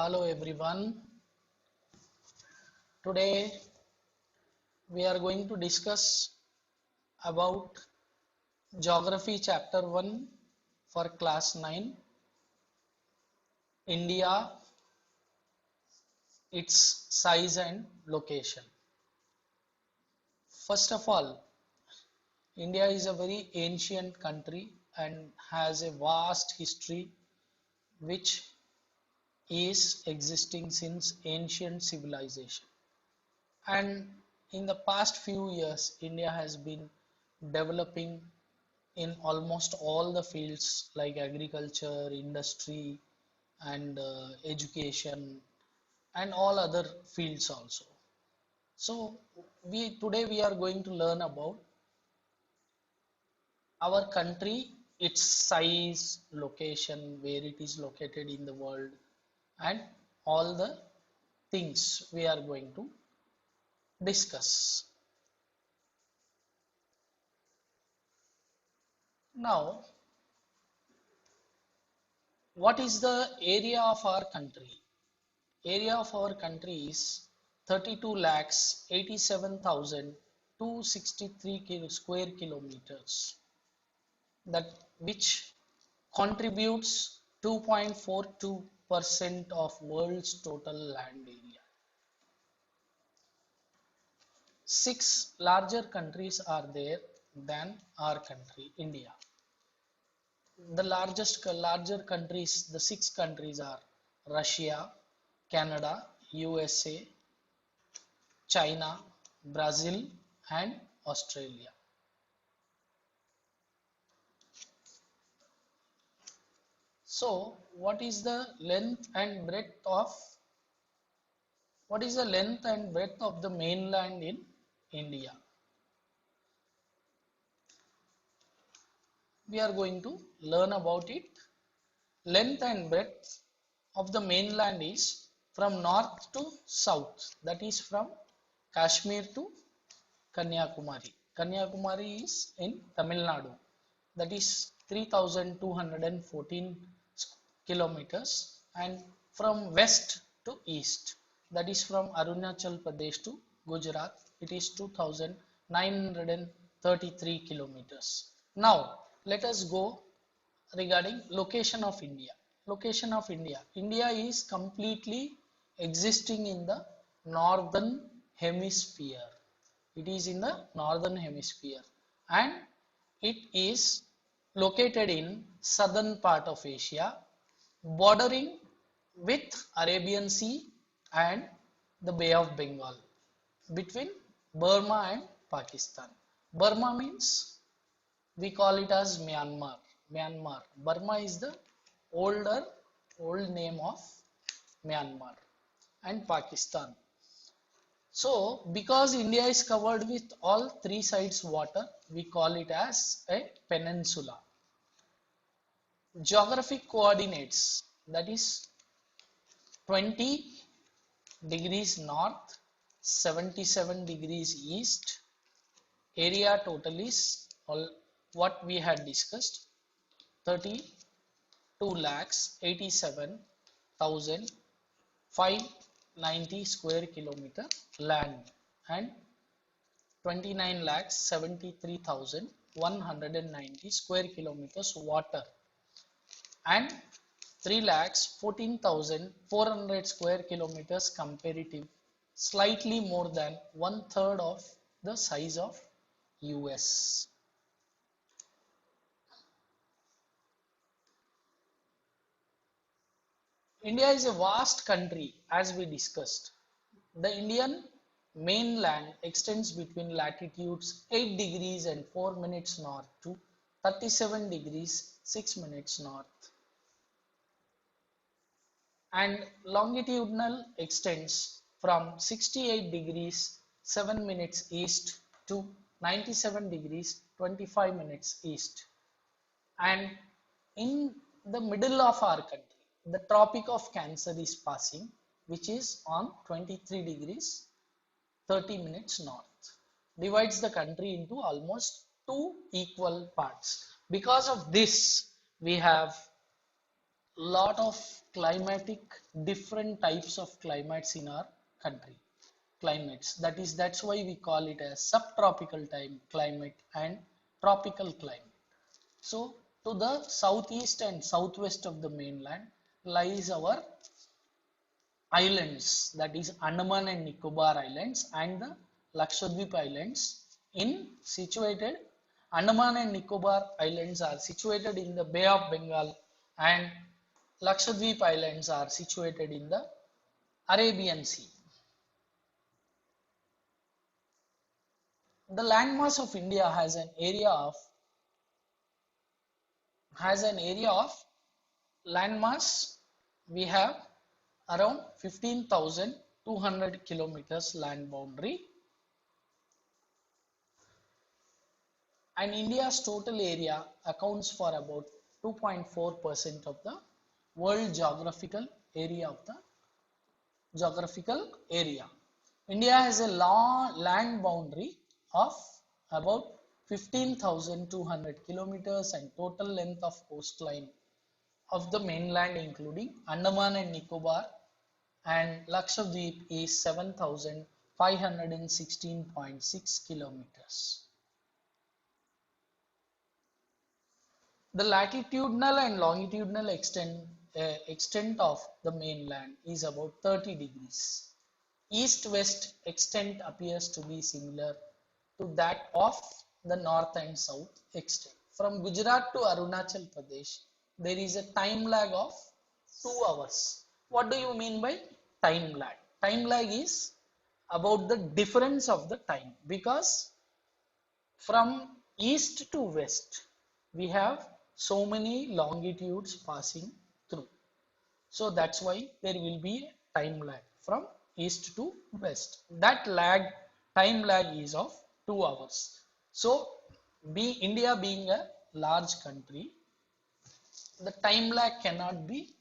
Hello everyone. Today we are going to discuss about Geography Chapter 1 for Class 9, India, its size and location. First of all, India is a very ancient country and has a vast history which is existing since ancient civilization. And in the past few years, India has been developing in almost all the fields like agriculture, industry, and education, and all other fields also. So today we are going to learn about our country, its size, location, where it is located in the world, and all the things we are going to discuss. Now, what is the area of our country? Area of our country is 32 lakhs 87,263 square kilometers, that which contributes 2.42% of world's total land area. Six larger countries are there than our country, India. The larger countries, the six countries are Russia, Canada, USA, China, Brazil, and Australia. So, what is the length and breadth of the mainland in India? We are going to learn about it. Length and breadth of the mainland is from north to south, that is from Kashmir to Kanyakumari. Kanyakumari is in Tamil Nadu, that is 3,214 kilometers, and from west to east, that is from Arunachal Pradesh to Gujarat, it is 2,933 kilometers. Now, let us go regarding location of India. Location of India. India is completely existing in the northern hemisphere. It is in the northern hemisphere and it is located in southern part of Asia, bordering with Arabian Sea and the Bay of Bengal, between Burma and Pakistan. Burma means we call it as Myanmar. Myanmar. Burma is the old name of Myanmar and Pakistan. So, because India is covered with all three sides water, we call it as a peninsula. Geographic coordinates, that is 20 degrees north, 77 degrees east. Area total is all what we had discussed, 32 lakhs 87,590 square kilometer land and 29 lakhs 73,190 square kilometers water and 3 lakhs 14,400 square kilometers comparative, slightly more than 1/3 of the size of US. India is a vast country, as we discussed. The Indian mainland extends between latitudes 8 degrees and 4 minutes north to 37 degrees 6 minutes north, and longitudinal extends from 68 degrees 7 minutes east to 97 degrees 25 minutes east. And in the middle of our country, the Tropic of Cancer is passing, which is on 23 degrees 30 minutes north, divides the country into almost two equal parts. Because of this, we have lot of climatic different types of climates in our country. Climates, that's why we call it as subtropical time climate and tropical climate. So to the southeast and southwest of the mainland lies our islands, that is Andaman and Nicobar Islands and the Lakshadweep Islands. In situated Andaman and Nicobar Islands are situated in the Bay of Bengal, and Lakshadweep Islands are situated in the Arabian Sea. The landmass of India has an area of landmass. We have around 15,200 kilometers land boundary, and India's total area accounts for about 2.4% of the world geographical area. India has a long land boundary of about 15,200 kilometers and total length of coastline of the mainland including Andaman and Nicobar and Lakshadweep is 7,516.6 kilometers. The latitudinal and longitudinal extent of the mainland is about 30 degrees. East-west extent appears to be similar to that of the north and south extent. From Gujarat to Arunachal Pradesh, there is a time lag of 2 hours. What do you mean by time lag? Time lag is about the difference of the time, because from east to west we have so many longitudes passing through. So that's why there will be a time lag from east to west. That time lag is of 2 hours. So India being a large country, the time lag cannot be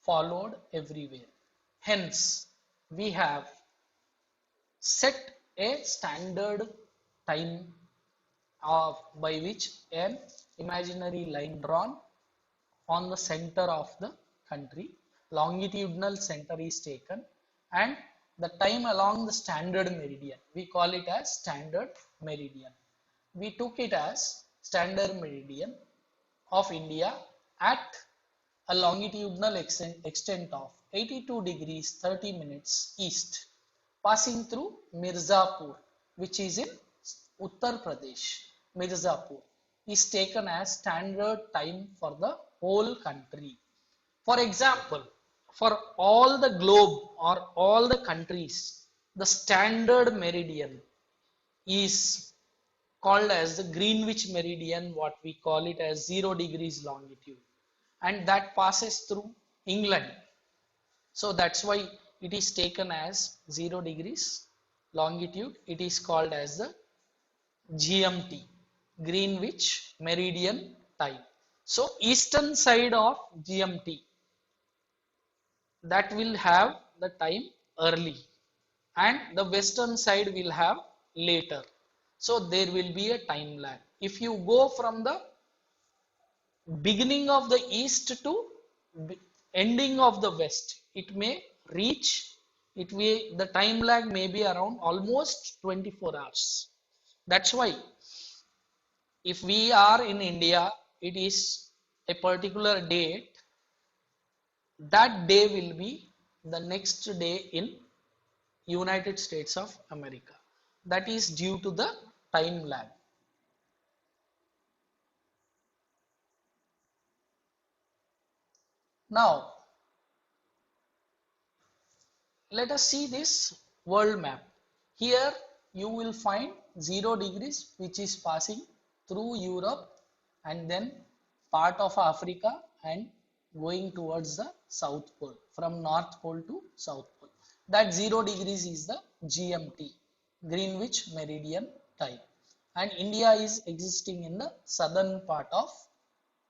followed everywhere. Hence, we have set a standard time by which an imaginary line drawn on the center of the country, longitudinal center is taken, and the time along the standard meridian, we call it as standard meridian. We took it as standard meridian of India at a longitudinal extent of 82 degrees 30 minutes east, passing through Mirzapur, which is in Uttar Pradesh. Mirzapur is taken as standard time for the whole country. For example, for all the globe or all the countries, the standard meridian is called as the Greenwich meridian, what we call it as 0 degrees longitude, and that passes through England. So that's why it is taken as 0 degrees longitude. It is called as the GMT, Greenwich Meridian Time. So eastern side of GMT, that will have the time early, and the western side will have later. So there will be a time lag. If you go from the beginning of the east to ending of the west, it may reach, the time lag may be around almost 24 hours. That's why if we are in India, it is a particular date, that day will be the next day in United States of America. That is due to the time lag. Now, let us see this world map. Here you will find 0 degrees, which is passing through Europe and then part of Africa and going towards the South Pole, from North Pole to South Pole. That 0 degrees is the GMT, Greenwich Meridian Time, and India is existing in the southern part of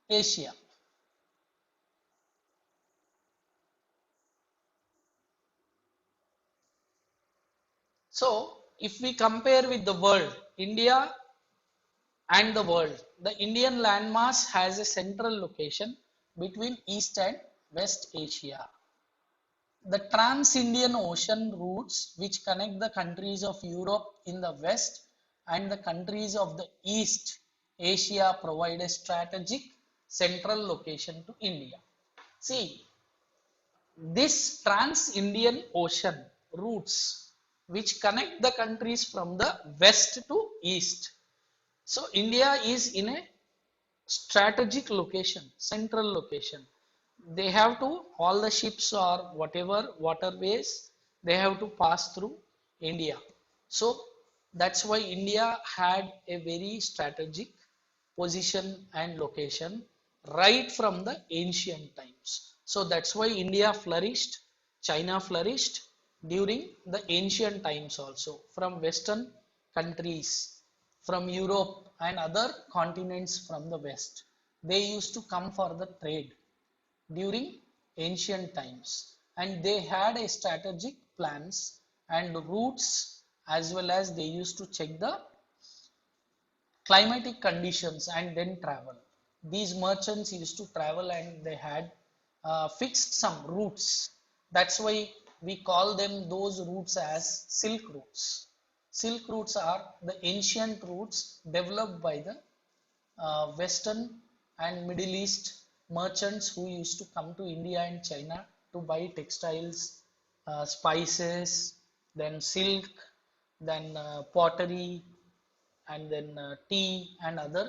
Asia. So if we compare with the world, India and the world, the Indian landmass has a central location between East and West Asia. The Trans-Indian Ocean routes which connect the countries of Europe in the west and the countries of the East Asia provide a strategic central location to India. See, this Trans-Indian Ocean routes which connect the countries from the west to east. So India is in a strategic location, central location. They have to, all the ships or whatever waterways, they have to pass through India. So that's why India had a very strategic position and location right from the ancient times. So that's why India flourished, China flourished during the ancient times also, from Western countries, from Europe and other continents from the West. They used to come for the trade during ancient times, and they had a strategic plans and routes, as well as they used to check the climatic conditions and then travel. These merchants used to travel and they had fixed some routes. That's why we call them those routes as silk routes. Silk routes are the ancient routes developed by the Western and Middle East merchants who used to come to India and China to buy textiles, spices, then silk, then pottery, and then tea and other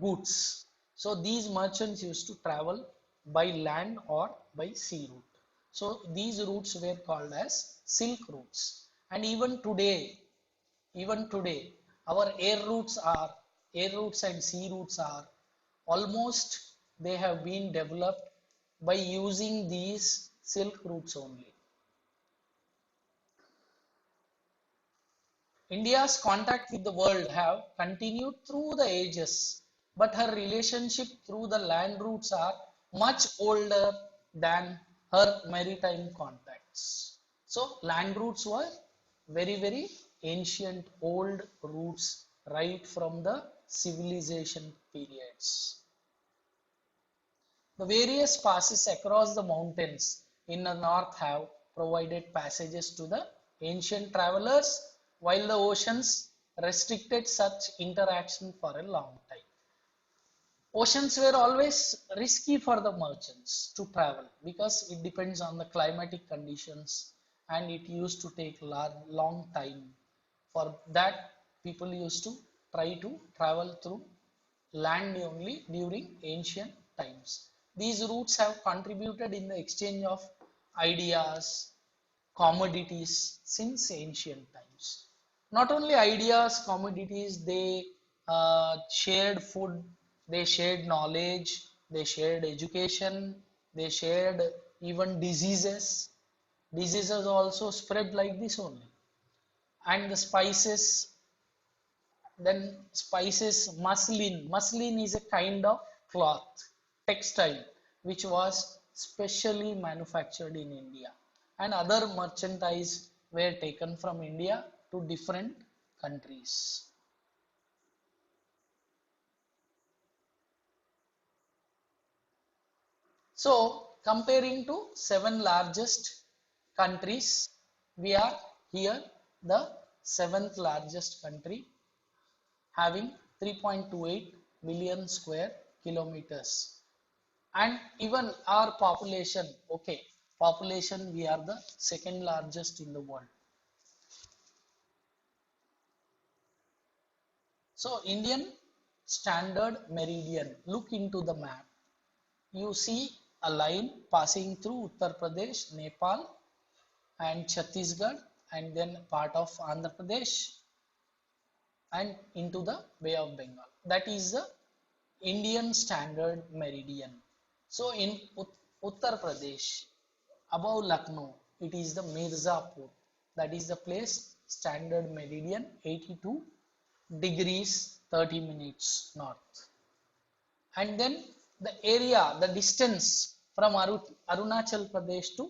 goods. So these merchants used to travel by land or by sea route. So these routes were called as silk routes. And even today, our air routes and sea routes are almost, they have been developed by using these silk routes only. India's contact with the world have continued through the ages, but her relationship through the land routes are much older than her maritime contacts. So land routes were very ancient old routes right from the civilization periods. The various passes across the mountains in the north have provided passages to the ancient travelers, while the oceans restricted such interaction for a long time. Oceans were always risky for the merchants to travel because it depends on the climatic conditions, and it used to take long time. For that, people used to try to travel through land only during ancient times. These routes have contributed in the exchange of ideas, commodities since ancient times. Not only ideas, commodities, they shared food, they shared knowledge, they shared education, they shared even diseases. Diseases also spread like this only. And the spices, then spices, muslin is a kind of cloth, textile, which was specially manufactured in India, and other merchandise were taken from India to different countries. So comparing to seven largest countries, we are here the seventh largest country, having 3.28 million square kilometers. And even our population, okay, population, we are the second largest in the world. So Indian standard meridian, look into the map. You see a line passing through Uttar Pradesh, Nepal and Chhattisgarh, and then part of Andhra Pradesh and into the Bay of Bengal. That is the Indian standard meridian. So in Uttar Pradesh, above Lucknow, it is the Mirzapur. That is the place standard meridian 82 degrees 30 minutes north. And then the area, the distance from Arunachal Pradesh to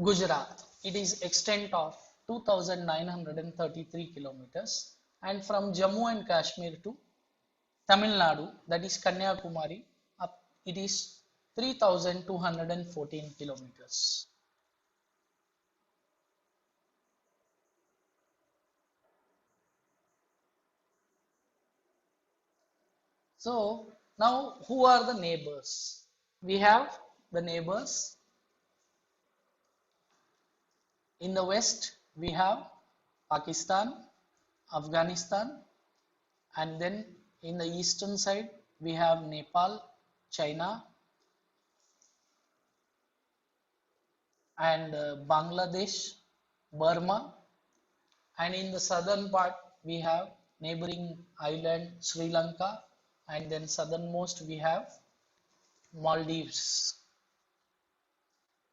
Gujarat, it is extent of 2933 kilometers, and from Jammu and Kashmir to Tamil Nadu, that is Kanyakumari, it is 3,214 kilometers. So now who are the neighbors? We have the neighbors. In the west, we have Pakistan, Afghanistan, and then in the eastern side, we have Nepal, China, and Bangladesh, Burma, and in the southern part, we have neighboring island Sri Lanka, and then southernmost we have Maldives.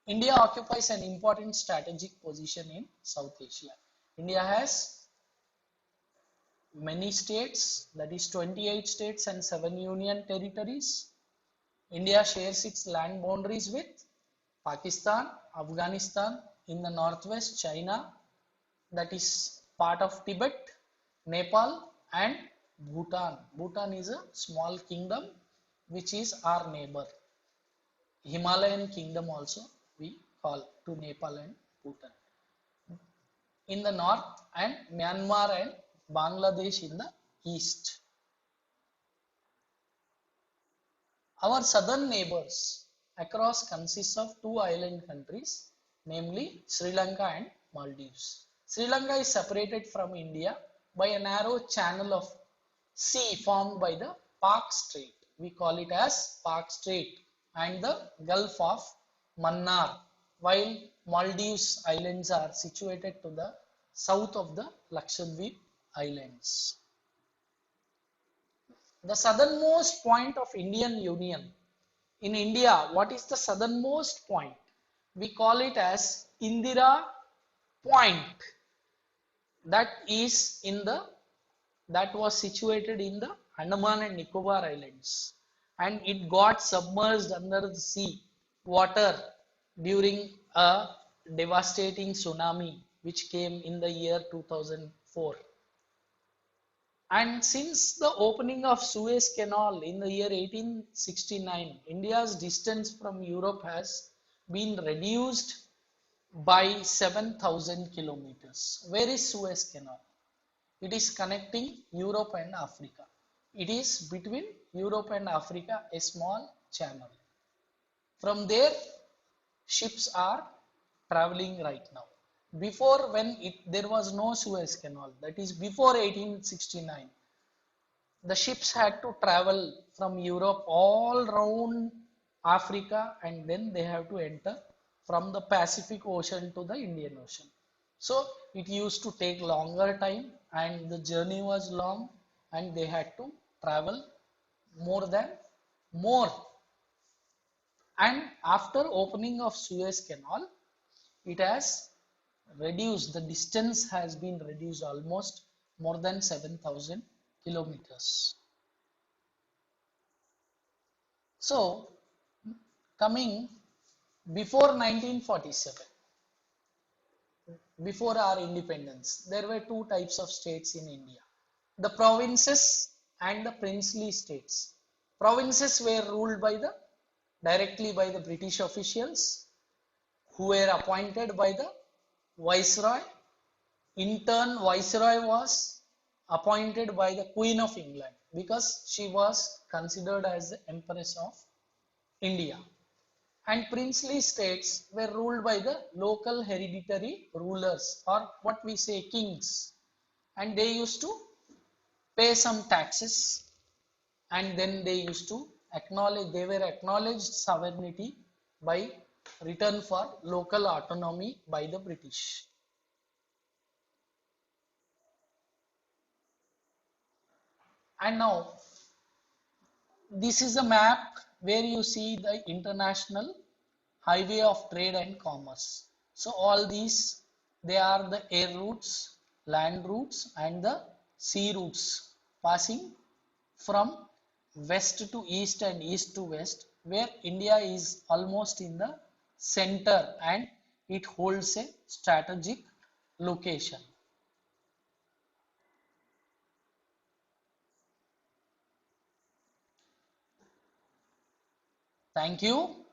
India occupies an important strategic position in South Asia. India has many states, that is 28 states and 7 union territories. India shares its land boundaries with Pakistan, Afghanistan, in the northwest China, that is part of Tibet, Nepal, and Bhutan. Bhutan is a small kingdom which is our neighbor. Himalayan kingdom also we call to Nepal and Bhutan in the north, and Myanmar and Bangladesh in the east. Our southern neighbors across consists of two island countries, namely Sri Lanka and Maldives. Sri Lanka is separated from India by a narrow channel of sea formed by the Park Strait. We call it as Park Strait, and the Gulf of Mannar, while Maldives islands are situated to the south of the Lakshadweep islands. The southernmost point of Indian Union. In India, what is the southernmost point? We call it as Indira Point. That was situated in the Andaman and Nicobar Islands, and it got submerged under the sea water during a devastating tsunami which came in the year 2004. And since the opening of Suez Canal in the year 1869, India's distance from Europe has been reduced by 7,000 kilometers. Where is Suez Canal? It is connecting Europe and Africa. It is between Europe and Africa, a small channel. From there, ships are traveling right now. Before, when there was no Suez Canal, that is before 1869, the ships had to travel from Europe all round Africa, and then they have to enter from the Pacific Ocean to the Indian Ocean. So it used to take longer time, and the journey was long, and they had to travel more. And after opening of Suez Canal, it has reduced, the distance has been reduced almost more than 7,000 kilometers. So coming before 1947, before our independence, there were two types of states in India: the provinces and the princely states. Provinces were ruled directly by the British officials, who were appointed by the Viceroy. In turn, Viceroy was appointed by the Queen of England, because she was considered as the Empress of India. And princely states were ruled by the local hereditary rulers, or what we say kings, and they used to pay some taxes, and then they were acknowledged sovereignty by return for local autonomy by the British. And now this is a map where you see the international highway of trade and commerce. So all these, they are the air routes, land routes, and the sea routes passing from west to east and east to west, where India is almost in the center and it holds a strategic location. Thank you.